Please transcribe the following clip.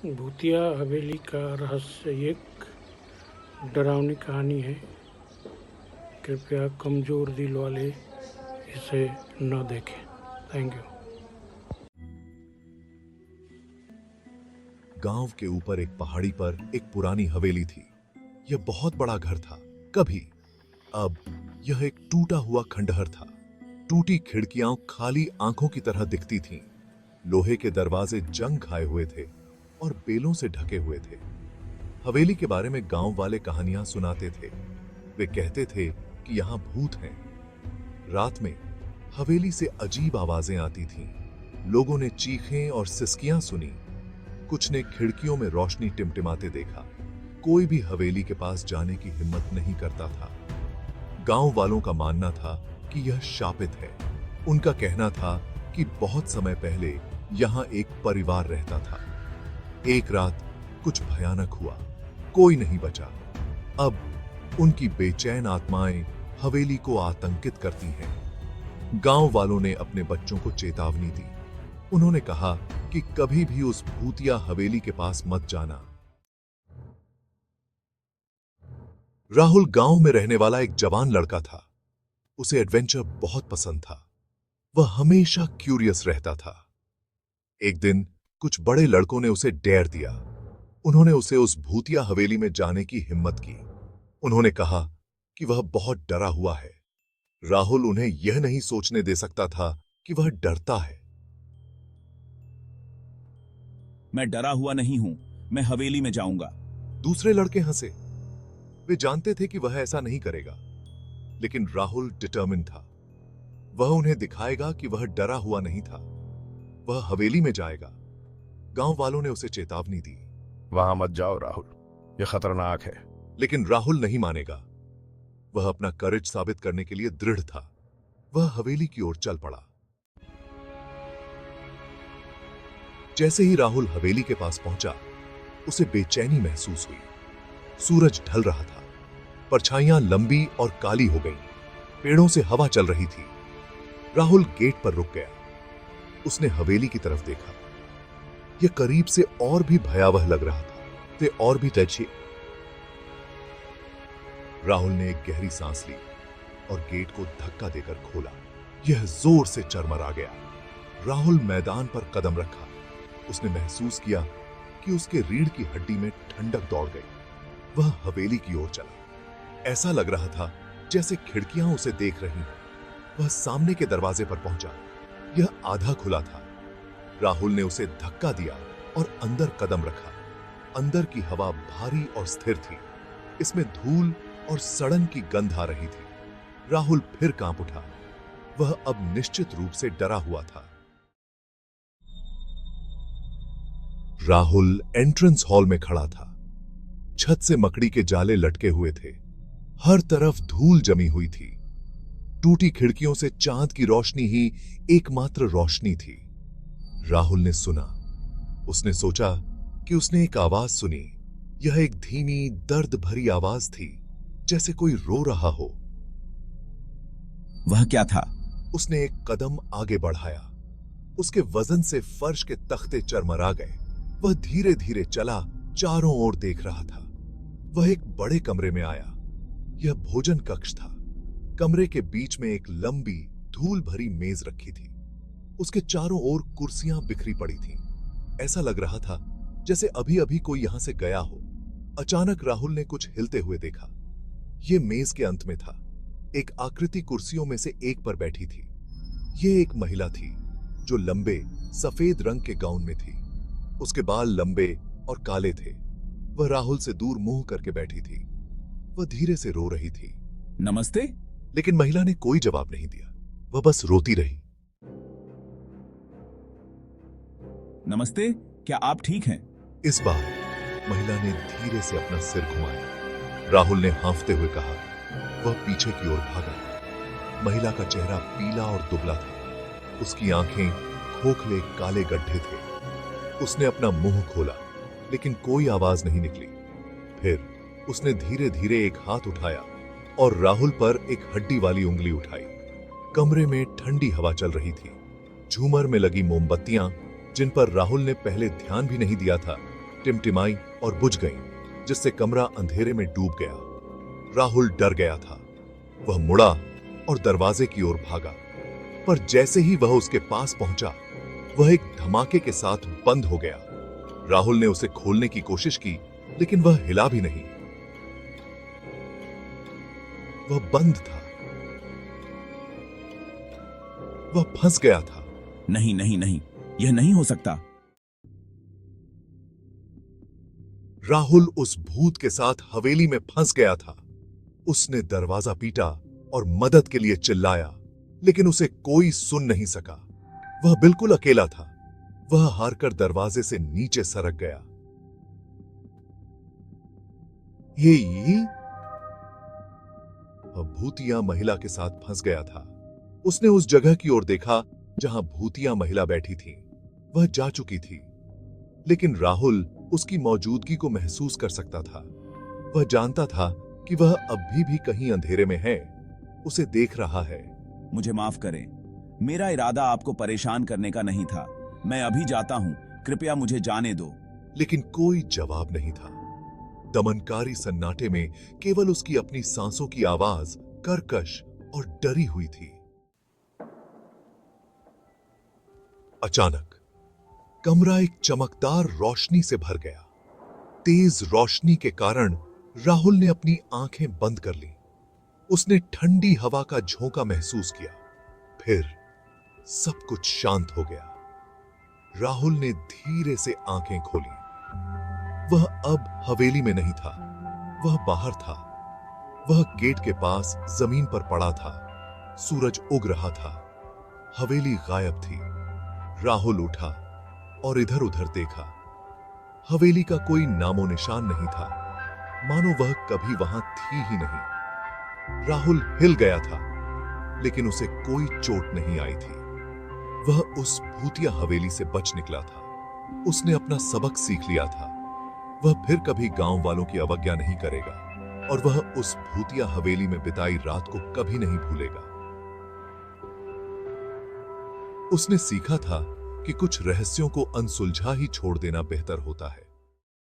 भूतिया हवेली का रहस्य एक डरावनी कहानी है। कृपया कमज़ोर दिल वाले इसे न देखें। Thank you. गांव के ऊपर एक पहाड़ी पर एक पुरानी हवेली थी। यह बहुत बड़ा घर था। कभी अब यह एक टूटा हुआ खंडहर था। टूटी खिड़कियां खाली आंखों की तरह दिखती थीं। लोहे के दरवाजे जंग खाए हुए थे और बेलों से ढके हुए थे। हवेली के बारे में गांव वाले कहानियां सुनाते थे। वे कहते थे कि यहां भूत हैं। रात में हवेली से अजीब आवाजें आती थीं। लोगों ने चीखें और सिसकियां सुनी। कुछ ने खिड़कियों में रोशनी टिमटिमाते देखा। कोई भी हवेली के पास जाने की हिम्मत नहीं करता था। गांव वालों का मानना था कि यह शापित है। उनका कहना था कि बहुत समय पहले यहां एक परिवार रहता था। एक रात कुछ भयानक हुआ। कोई नहीं बचा। अब उनकी बेचैन आत्माएं हवेली को आतंकित करती हैं। गांव वालों ने अपने बच्चों को चेतावनी दी। उन्होंने कहा कि कभी भी उस भूतिया हवेली के पास मत जाना। राहुल गांव में रहने वाला एक जवान लड़का था। उसे एडवेंचर बहुत पसंद था। वह हमेशा क्यूरियस रहता था। एक दिन कुछ बड़े लड़कों ने उसे डेयर दिया। उन्होंने उसे उस भूतिया हवेली में जाने की हिम्मत की। उन्होंने कहा कि वह बहुत डरा हुआ है। राहुल उन्हें यह नहीं सोचने दे सकता था कि वह डरता है। मैं डरा हुआ नहीं हूं, मैं हवेली में जाऊंगा। दूसरे लड़के हंसे। वे जानते थे कि वह ऐसा नहीं करेगा, लेकिन राहुल डिटर्मिन था। वह उन्हें दिखाएगा कि वह डरा हुआ नहीं था। वह हवेली में जाएगा। गांव वालों ने उसे चेतावनी दी। वहां मत जाओ राहुल, यह खतरनाक है। लेकिन राहुल नहीं मानेगा। वह अपना करेज साबित करने के लिए दृढ़ था। वह हवेली की ओर चल पड़ा। जैसे ही राहुल हवेली के पास पहुंचा, उसे बेचैनी महसूस हुई। सूरज ढल रहा था। परछाइयां लंबी और काली हो गईं। पेड़ों से हवा चल रही थी। राहुल गेट पर रुक गया। उसने हवेली की तरफ देखा। यह करीब से और भी भयावह लग रहा था। वे और भी तेजी। राहुल ने एक गहरी सांस ली और गेट को धक्का देकर खोला। यह जोर से चरमरा गया। राहुल मैदान पर कदम रखा। उसने महसूस किया कि उसके रीढ़ की हड्डी में ठंडक दौड़ गई। वह हवेली की ओर चला। ऐसा लग रहा था जैसे खिड़कियां उसे देख रही हैं। वह सामने के दरवाजे पर पहुंचा। यह आधा खुला था। राहुल ने उसे धक्का दिया और अंदर कदम रखा। अंदर की हवा भारी और स्थिर थी। इसमें धूल और सड़न की गंध आ रही थी। राहुल फिर कांप उठा। वह अब निश्चित रूप से डरा हुआ था। राहुल एंट्रेंस हॉल में खड़ा था। छत से मकड़ी के जाले लटके हुए थे। हर तरफ धूल जमी हुई थी। टूटी खिड़कियों से चांद की रोशनी ही एकमात्र रोशनी थी। राहुल ने सुना। उसने सोचा कि उसने एक आवाज सुनी। यह एक धीमी, दर्द भरी आवाज थी, जैसे कोई रो रहा हो। वह क्या था? उसने एक कदम आगे बढ़ाया। उसके वजन से फर्श के तख्ते चरमरा गए। वह धीरे धीरे चला, चारों ओर देख रहा था। वह एक बड़े कमरे में आया। यह भोजन कक्ष था। कमरे के बीच में एक लंबी, धूल भरी मेज रखी थी। उसके चारों ओर कुर्सियां बिखरी पड़ी थीं। ऐसा लग रहा था जैसे अभी अभी कोई यहां से गया हो। अचानक राहुल ने कुछ हिलते हुए देखा। यह मेज के अंत में था। एक आकृति कुर्सियों में से एक पर बैठी थी। यह एक महिला थी जो लंबे, सफेद रंग के गाउन में थी। उसके बाल लंबे और काले थे। वह राहुल से दूर मुंह करके बैठी थी। वह धीरे से रो रही थी। नमस्ते। लेकिन महिला ने कोई जवाब नहीं दिया। वह बस रोती रही। नमस्ते, क्या आप ठीक हैं? इस बार महिला ने धीरे से अपना सिर घुमाया। राहुल ने हांफते हुए कहा। वह पीछे की ओर भागा। महिला का चेहरा पीला और दुबला था। उसकी आंखें खोखले काले गड्ढे थे। उसने अपना मुंह खोला, लेकिन कोई आवाज नहीं निकली। फिर उसने धीरे धीरे एक हाथ उठाया और राहुल पर एक हड्डी वाली उंगली उठाई। कमरे में ठंडी हवा चल रही थी। झूमर में लगी मोमबत्तियां, जिन पर राहुल ने पहले ध्यान भी नहीं दिया था, टिमटिमाई और बुझ गईं, जिससे कमरा अंधेरे में डूब गया। राहुल डर गया था। वह मुड़ा और दरवाजे की ओर भागा, पर जैसे ही वह उसके पास पहुंचा, वह एक धमाके के साथ बंद हो गया। राहुल ने उसे खोलने की कोशिश की, लेकिन वह हिला भी नहीं। वह बंद था। वह फंस गया था। नहीं नहीं नहीं, यह नहीं हो सकता। राहुल उस भूत के साथ हवेली में फंस गया था। उसने दरवाजा पीटा और मदद के लिए चिल्लाया, लेकिन उसे कोई सुन नहीं सका। वह बिल्कुल अकेला था। वह हारकर दरवाजे से नीचे सरक गया। ये वह भूतिया महिला के साथ फंस गया था। उसने उस जगह की ओर देखा जहां भूतिया महिला बैठी थी। वह जा चुकी थी, लेकिन राहुल उसकी मौजूदगी को महसूस कर सकता था। वह जानता था कि वह अभी भी कहीं अंधेरे में है, उसे देख रहा है। मुझे माफ करें, मेरा इरादा आपको परेशान करने का नहीं था। मैं अभी जाता हूं, कृपया मुझे जाने दो। लेकिन कोई जवाब नहीं था। दमनकारी सन्नाटे में केवल उसकी अपनी सांसों की आवाज कर्कश और डरी हुई थी। अचानक कमरा एक चमकदार रोशनी से भर गया। तेज रोशनी के कारण राहुल ने अपनी आंखें बंद कर ली। उसने ठंडी हवा का झोंका महसूस किया। फिर सब कुछ शांत हो गया। राहुल ने धीरे से आंखें खोली। वह अब हवेली में नहीं था, वह बाहर था। वह गेट के पास जमीन पर पड़ा था। सूरज उग रहा था। हवेली गायब थी। राहुल उठा और इधर उधर देखा। हवेली का कोई नामो निशान नहीं था, मानो वह कभी वहां थी ही नहीं। राहुल हिल गया था, लेकिन उसे कोई चोट नहीं आई थी। वह उस भूतिया हवेली से बच निकला था। उसने अपना सबक सीख लिया था। वह फिर कभी गांव वालों की अवज्ञा नहीं करेगा, और वह उस भूतिया हवेली में बिताई रात को कभी नहीं भूलेगा। उसने सीखा था कि कुछ रहस्यों को अनसुलझा ही छोड़ देना बेहतर होता है।